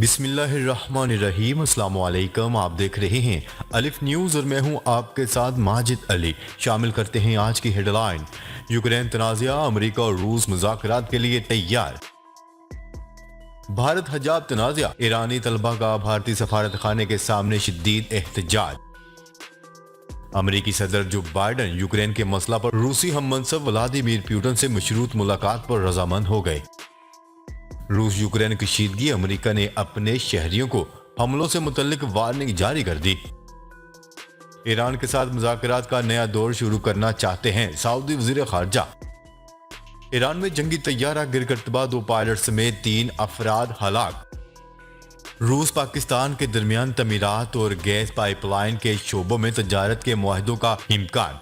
بسم اللہ الرحمن الرحیم۔ السلام علیکم، آپ دیکھ رہے ہیں الف نیوز اور میں ہوں آپ کے ساتھ ماجد علی۔ شامل کرتے ہیں آج کی ہیڈ لائن۔ یوکرین تنازعہ، امریکہ اور روس مذاکرات کے لیے تیار۔ بھارت حجاب تنازعہ، ایرانی طلبہ کا بھارتی سفارت خانے کے سامنے شدید احتجاج۔ امریکی صدر جو بائیڈن یوکرین کے مسئلہ پر روسی ہم منصب ولادیمیر پوٹن سے مشروط ملاقات پر رضامند ہو گئے۔ روس یوکرین کشیدگی، امریکہ نے اپنے شہریوں کو حملوں سے متعلق وارننگ جاری کر دی۔ ایران کے ساتھ مذاکرات کا نیا دور شروع کرنا چاہتے ہیں سعودی وزیر خارجہ۔ ایران میں جنگی طیارہ گر کر تباہ، 2 پائلٹ سمیت 3 افراد ہلاک۔ روس پاکستان کے درمیان تعمیرات اور گیس پائپ لائن کے شعبوں میں تجارت کے معاہدوں کا امکان۔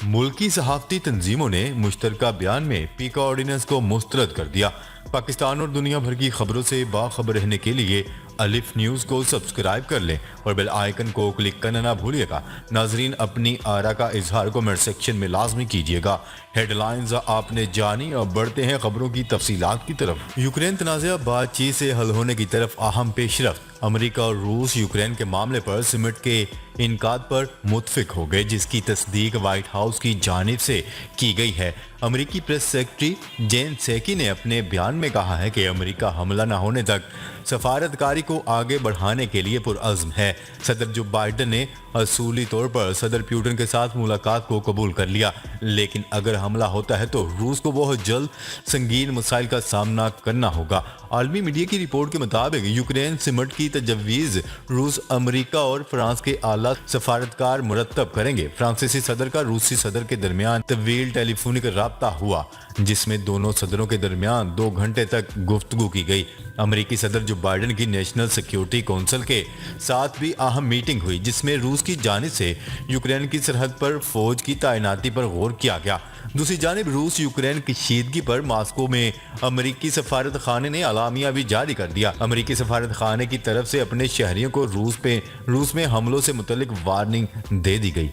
ملکی صحافتی تنظیموں نے مشترکہ بیان میں پیکا آرڈیننس کو مسترد کر دیا۔ پاکستان اور دنیا بھر کی خبروں سے باخبر رہنے کے لیے الف نیوز کو سبسکرائب کر لیں اور بیل آئیکن کو کلک کرنا نہ بھولیے گا۔ ناظرین، اپنی آرا کا اظہار کمنٹ سیکشن میں لازمی کیجیے گا۔ ہیڈ لائنز آپ نے جانی، اب بڑھتے ہیں خبروں کی تفصیلات کی طرف۔ یوکرین تنازعہ بات چیت سے حل ہونے کی طرف اہم پیش رفت۔ امریکہ اور روس یوکرین کے معاملے پر سمٹ کے انعقاد پر متفق ہو گئے، جس کی تصدیق وائٹ ہاؤس کی جانب سے کی گئی ہے۔ امریکی پریس سیکرٹری جین سیکی نے اپنے بیان میں کہا ہے کہ امریکہ حملہ نہ ہونے تک سفارتکاری کو آگے بڑھانے کے لیے پرعزم ہے۔ صدر جو بائیڈن نے اصولی طور پر صدر پوٹن کے ساتھ ملاقات کو قبول کر لیا، لیکن اگر حملہ ہوتا ہے تو روس کو بہت جلد سنگین مسائل کا سامنا کرنا ہوگا۔ عالمی میڈیا کی رپورٹ کے مطابق یوکرین سمٹ کی تجویز روس، امریکہ اور فرانس کے اعلیٰ سفارتکار مرتب کریں گے۔ فرانسیسی صدر کا روسی صدر کے درمیان طویل ٹیلی فونک رابطہ ہوا، جس میں دونوں صدروں کے درمیان 2 گھنٹے تک گفتگو کی گئی۔ امریکی صدر جو بائیڈن کی نیشنل سیکیورٹی کونسل کے ساتھ بھی اہم میٹنگ ہوئی، جس میں روس کی جانب سے یوکرین کی سرحد پر فوج کی تعیناتی پر غور کیا گیا۔ دوسری جانب روس یوکرین کشیدگی پر ماسکو میں امریکی سفارت خانے نے اعلامیہ بھی جاری کر دیا۔ امریکی سفارت خانے کی طرف سے اپنے شہریوں کو روس میں حملوں سے متعلق وارننگ دے دی گئی۔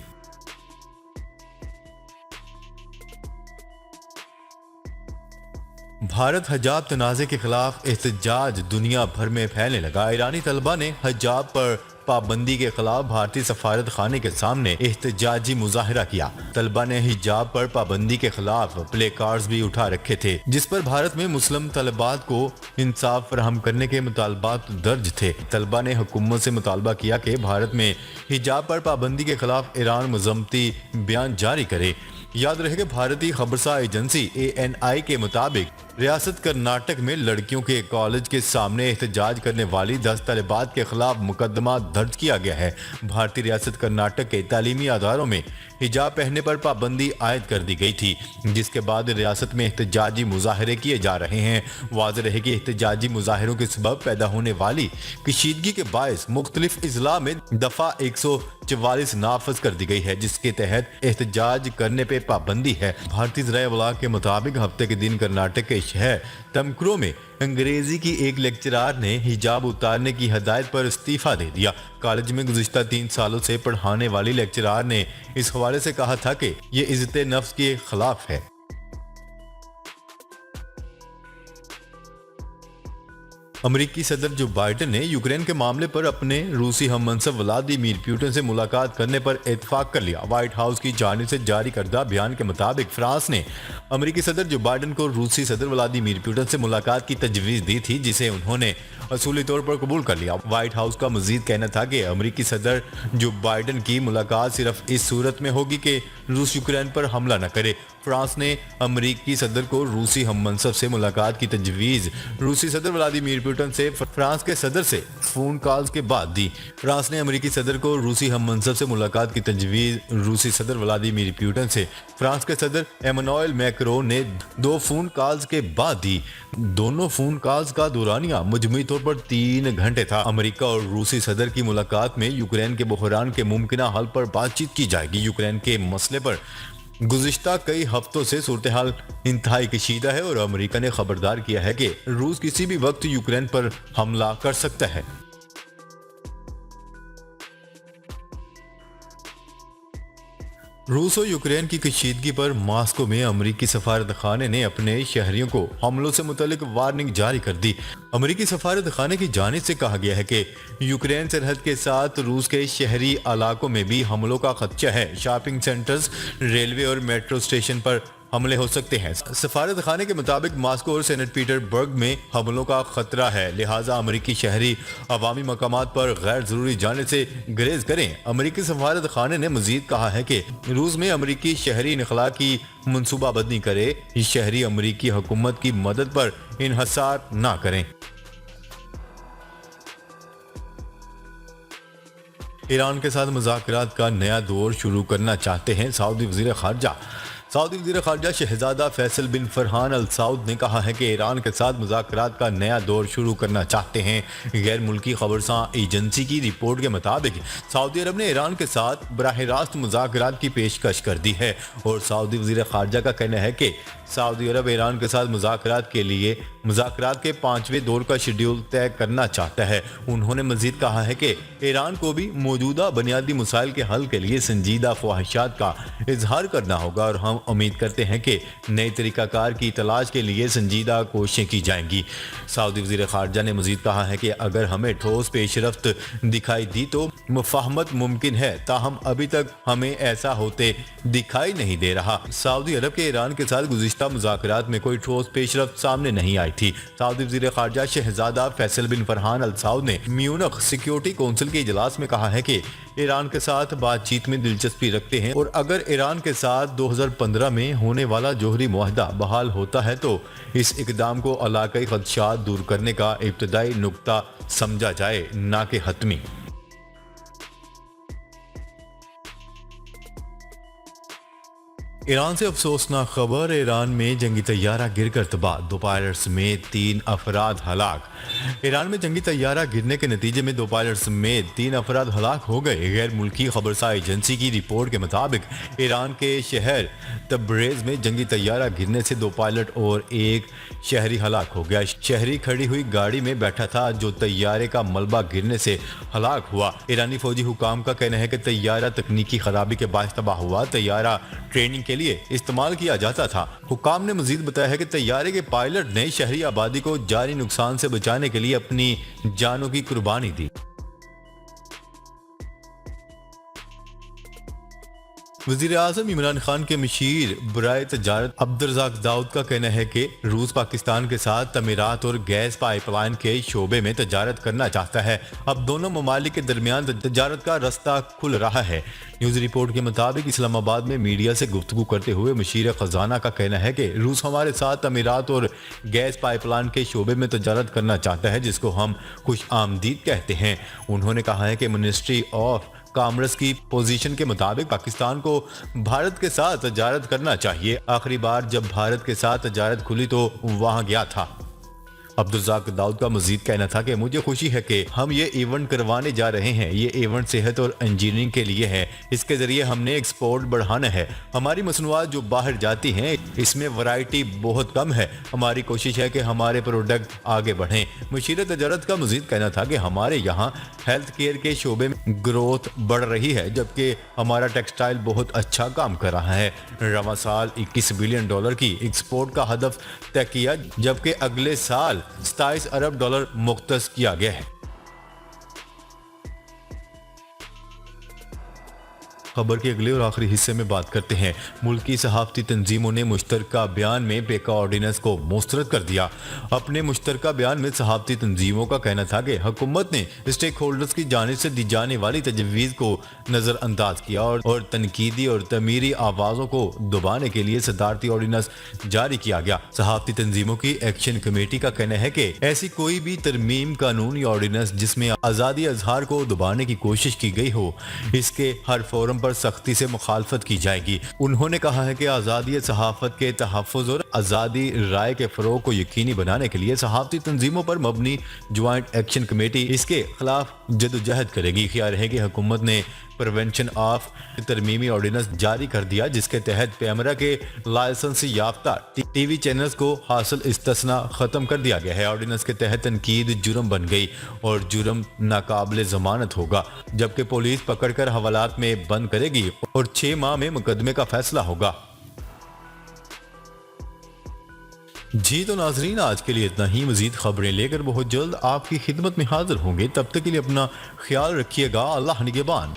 بھارت حجاب تنازع کے خلاف احتجاج دنیا بھر میں پھیلنے لگا۔ ایرانی طلبہ نے حجاب پر پابندی کے خلاف بھارتی سفارت خانے کے سامنے احتجاجی مظاہرہ کیا۔ طلبہ نے حجاب پر پابندی کے خلاف پلے کارڈز بھی اٹھا رکھے تھے، جس پر بھارت میں مسلم طلبات کو انصاف فراہم کرنے کے مطالبات درج تھے۔ طلبہ نے حکومت سے مطالبہ کیا کہ بھارت میں حجاب پر پابندی کے خلاف ایران مذمتی بیان جاری کرے۔ یاد رہے کہ بھارتی خبرساں ایجنسی ANI کے مطابق ریاست کرناٹک میں لڑکیوں کے کالج کے سامنے احتجاج کرنے والی 10 طالبات کے خلاف مقدمہ درج کیا گیا ہے۔ بھارتی ریاست کرناٹک کے تعلیمی اداروں میں حجاب پہننے پر پابندی عائد کر دی گئی تھی، جس کے بعد ریاست میں احتجاجی مظاہرے کیے جا رہے ہیں۔ واضح رہے کہ احتجاجی مظاہروں کے سبب پیدا ہونے والی کشیدگی کے باعث مختلف اضلاع میں دفعہ 144 نافذ کر دی گئی ہے، جس کے تحت احتجاج کرنے پہ پابندی ہے۔ بھارتی ذرائع ابلاغ کے مطابق ہفتے کے دن کرناٹک کے شہر تمکرو میں انگریزی کی ایک لیکچرار نے حجاب اتارنے کی ہدایت پر استعفیٰ دے دیا۔ کالج میں گزشتہ 3 سالوں سے پڑھانے والی لیکچرار نے اس حوالے سے کہا تھا کہ یہ عزت نفس کے خلاف ہے۔ امریکی صدر جو بائیڈن نے یوکرین کے معاملے پر اپنے روسی ہم منصب ولادیمیر پوٹن سے ملاقات کرنے پر اتفاق کر لیا۔ وائٹ ہاؤس کی جانب سے جاری کردہ بیان کے مطابق فرانس نے امریکی صدر جو بائیڈن کو روسی صدر ولادیمیر پوٹن سے ملاقات کی تجویز دی تھی، جسے انہوں نے اصولی طور پر قبول کر لیا۔ وائٹ ہاؤس کا مزید کہنا تھا کہ امریکی صدر جو بائیڈن کی ملاقات صرف اس صورت میں ہوگی کہ روس یوکرین پر حملہ نہ کرے۔ فرانس نے امریکی صدر کو روسی ہم منصب سے ملاقات کی تجویز روسی صدر ولادیمیر پوٹن سے فرانس کے صدر سے فون کالز کے بعد دی۔ فرانس نے امریکی صدر کو روسی ہم منصب سے ملاقات کی تجویز روسی صدر ولادیمیر پوٹن سے فرانس کے صدر ایمانوئل میکرون نے 2 فون کالز کے بعد دی۔ دونوں فون کالز کا دورانیہ مجموعی طور پر 3 گھنٹے تھا۔ امریکہ اور روسی صدر کی ملاقات میں یوکرین کے بحران کے ممکنہ حل پر بات چیت کی جائے گی۔ یوکرین کے مسئلے پر گزشتہ کئی ہفتوں سے صورتحال انتہائی کشیدہ ہے اور امریکہ نے خبردار کیا ہے کہ روس کسی بھی وقت یوکرین پر حملہ کر سکتا ہے۔ روس اور یوکرین کی کشیدگی پر ماسکو میں امریکی سفارت خانے نے اپنے شہریوں کو حملوں سے متعلق وارننگ جاری کر دی۔ امریکی سفارت خانے کی جانب سے کہا گیا ہے کہ یوکرین سرحد کے ساتھ روس کے شہری علاقوں میں بھی حملوں کا خدشہ ہے۔ شاپنگ سینٹرز، ریلوے اور میٹرو اسٹیشن پر حملے ہو سکتے ہیں۔ سفارت خانے کے مطابق ماسکو اور سینٹ پیٹر برگ میں حملوں کا خطرہ ہے، لہٰذا امریکی شہری عوامی مقامات پر غیر ضروری جانے سے گریز کریں۔ امریکی سفارت خانے نے مزید کہا ہے کہ روس میں امریکی شہری انخلاء کی منصوبہ بندی کرے، شہری امریکی حکومت کی مدد پر انحصار نہ کریں۔ ایران کے ساتھ مذاکرات کا نیا دور شروع کرنا چاہتے ہیں سعودی وزیر خارجہ۔ سعودی وزیر خارجہ شہزادہ فیصل بن فرحان ال سعود نے کہا ہے کہ ایران کے ساتھ مذاکرات کا نیا دور شروع کرنا چاہتے ہیں۔ غیر ملکی خبرساں ایجنسی کی رپورٹ کے مطابق سعودی عرب نے ایران کے ساتھ براہ راست مذاکرات کی پیشکش کر دی ہے، اور سعودی وزیر خارجہ کا کہنا ہے کہ سعودی عرب ایران کے ساتھ مذاکرات کے لیے مذاکرات کے 5ویں دور کا شیڈول طے کرنا چاہتا ہے۔ انہوں نے مزید کہا ہے کہ ایران کو بھی موجودہ بنیادی مسائل کے حل کے لیے سنجیدہ خواہشات کا اظہار کرنا ہوگا، اور ہم امید کرتے ہیں کہ نئے طریقہ کار کی تلاش کے لیے سنجیدہ کوششیں کی جائیں گی۔ سعودی وزیر خارجہ نے مزید کہا ہے کہ اگر ہمیں ٹھوس پیش رفت دکھائی دی تو مفاہمت ممکن ہے، تاہم ابھی تک ہمیں ایسا ہوتے دکھائی نہیں دے رہا۔ سعودی عرب کے ایران کے ساتھ گزشتہ مذاکرات میں کوئی ٹھوس پیش رفت سامنے نہیں آئی تھی۔ سعودی وزیر خارجہ شہزادہ فیصل بن فرحان ال سعود نے میونخ سیکیورٹی کونسل کے اجلاس میں کہا ہے کہ ایران کے ساتھ بات چیت میں دلچسپی رکھتے ہیں، اور اگر ایران کے ساتھ 2015 میں ہونے والا جوہری معاہدہ بحال ہوتا ہے تو اس اقدام کو علاقائی خدشات دور کرنے کا ابتدائی نقطہ سمجھا جائے، نہ کہ حتمی۔ ایران سے افسوسناک خبر، ایران میں جنگی طیارہ گر کر تباہ، 2 پائلٹ سمیت 3 افراد ہلاک۔ ایران میں جنگی طیارہ گرنے کے نتیجے میں 2 پائلٹ سمیت 3 افراد ہلاک ہو گئے۔ غیر ملکی خبرساں ایجنسی کی رپورٹ کے مطابق ایران کے شہر تبریز میں جنگی طیارہ گرنے سے 2 پائلٹ اور 1 شہری ہلاک ہو گیا۔ شہری کھڑی ہوئی گاڑی میں بیٹھا تھا جو طیارے کا ملبہ گرنے سے ہلاک ہوا۔ ایرانی فوجی حکام کا کہنا ہے کہ طیارہ تکنیکی خرابی کے باعث تباہ ہوا۔ طیارہ ٹریننگ کے لیے استعمال کیا جاتا تھا۔ حکام نے مزید بتایا ہے کہ طیارے کے پائلٹ نے شہری آبادی کو جانی نقصان سے بچانے کے لیے اپنی جانوں کی قربانی دی۔ وزیر اعظم عمران خان کے مشیر برائے تجارت عبدالرزاق داؤد کا کہنا ہے کہ روس پاکستان کے ساتھ تعمیرات اور گیس پائپ لائن کے شعبے میں تجارت کرنا چاہتا ہے۔ اب دونوں ممالک کے درمیان تجارت کا رستہ کھل رہا ہے۔ نیوز رپورٹ کے مطابق اسلام آباد میں میڈیا سے گفتگو کرتے ہوئے مشیر خزانہ کا کہنا ہے کہ روس ہمارے ساتھ تعمیرات اور گیس پائپ لائن کے شعبے میں تجارت کرنا چاہتا ہے، جس کو ہم خوش آمدید کہتے ہیں۔ انہوں نے کہا ہے کہ منسٹری آف کامرس کی پوزیشن کے مطابق پاکستان کو بھارت کے ساتھ تجارت کرنا چاہیے۔ آخری بار جب بھارت کے ساتھ تجارت کھلی تو وہاں گیا تھا۔ عبدالرزاق داؤد کا مزید کہنا تھا کہ مجھے خوشی ہے کہ ہم یہ ایونٹ کروانے جا رہے ہیں۔ یہ ایونٹ صحت اور انجینئرنگ کے لیے ہے۔ اس کے ذریعے ہم نے ایکسپورٹ بڑھانا ہے۔ ہماری مصنوعات جو باہر جاتی ہیں اس میں ورائٹی بہت کم ہے۔ ہماری کوشش ہے کہ ہمارے پروڈکٹ آگے بڑھیں۔ مشیر تجارت کا مزید کہنا تھا کہ ہمارے یہاں ہیلتھ کیئر کے شعبے میں گروتھ بڑھ رہی ہے، جبکہ ہمارا ٹیکسٹائل بہت اچھا کام کر رہا ہے۔ رواں سال $21 بلین کی ایکسپورٹ کا ہدف طے کیا، جبکہ اگلے سال $27 ارب مختص کیا گیا ہے۔ خبر کے اگلے اور آخری حصے میں بات کرتے ہیں۔ ملکی صحافتی تنظیموں نے مشترکہ بیان میں پیکا آرڈیننس کو مسترد کر دیا۔ اپنے مشترکہ بیان میں صحافتی تنظیموں کا کہنا تھا کہ حکومت نے اسٹیک ہولڈرز کی جانب سے دی جانے والی تجویز کو نظر انداز کیا اور تنقیدی اور تعمیری آوازوں کو دبانے کے لیے صدارتی آرڈیننس جاری کیا گیا۔ صحافتی تنظیموں کی ایکشن کمیٹی کا کہنا ہے کہ ایسی کوئی بھی ترمیم قانون یا آرڈیننس جس میں آزادی اظہار کو دبانے کی کوشش کی گئی ہو، اس کے ہر فورم پر سختی سے مخالفت کی جائے گی۔ انہوں نے کہا ہے کہ آزادی صحافت کے تحفظ اور آزادی رائے کے فروغ کو یقینی بنانے کے لیے صحافتی تنظیموں پر مبنی جوائنٹ ایکشن کمیٹی اس کے خلاف جدوجہد کرے گی۔ خیال ہے کہ حکومت نے پریونشن آف ترمیمی آرڈیننس جاری کر دیا، جس کے تحت پیمرا کے لائسنس یافتہ ٹی وی چینلز کو حاصل استثناء ختم کر دیا گیا ہے۔ آرڈیننس کے تحت تنقید جرم بن گئی اور جرم ناقابل ضمانت ہوگا، جبکہ پولیس پکڑ کر حوالات میں بند کرے گی اور 6 ماہ میں مقدمے کا فیصلہ ہوگا۔ جی تو ناظرین، آج کے لیے اتنا ہی۔ مزید خبریں لے کر بہت جلد آپ کی خدمت میں حاضر ہوں گے، تب تک کے لیے اپنا خیال رکھیے گا۔ اللہ نگہبان۔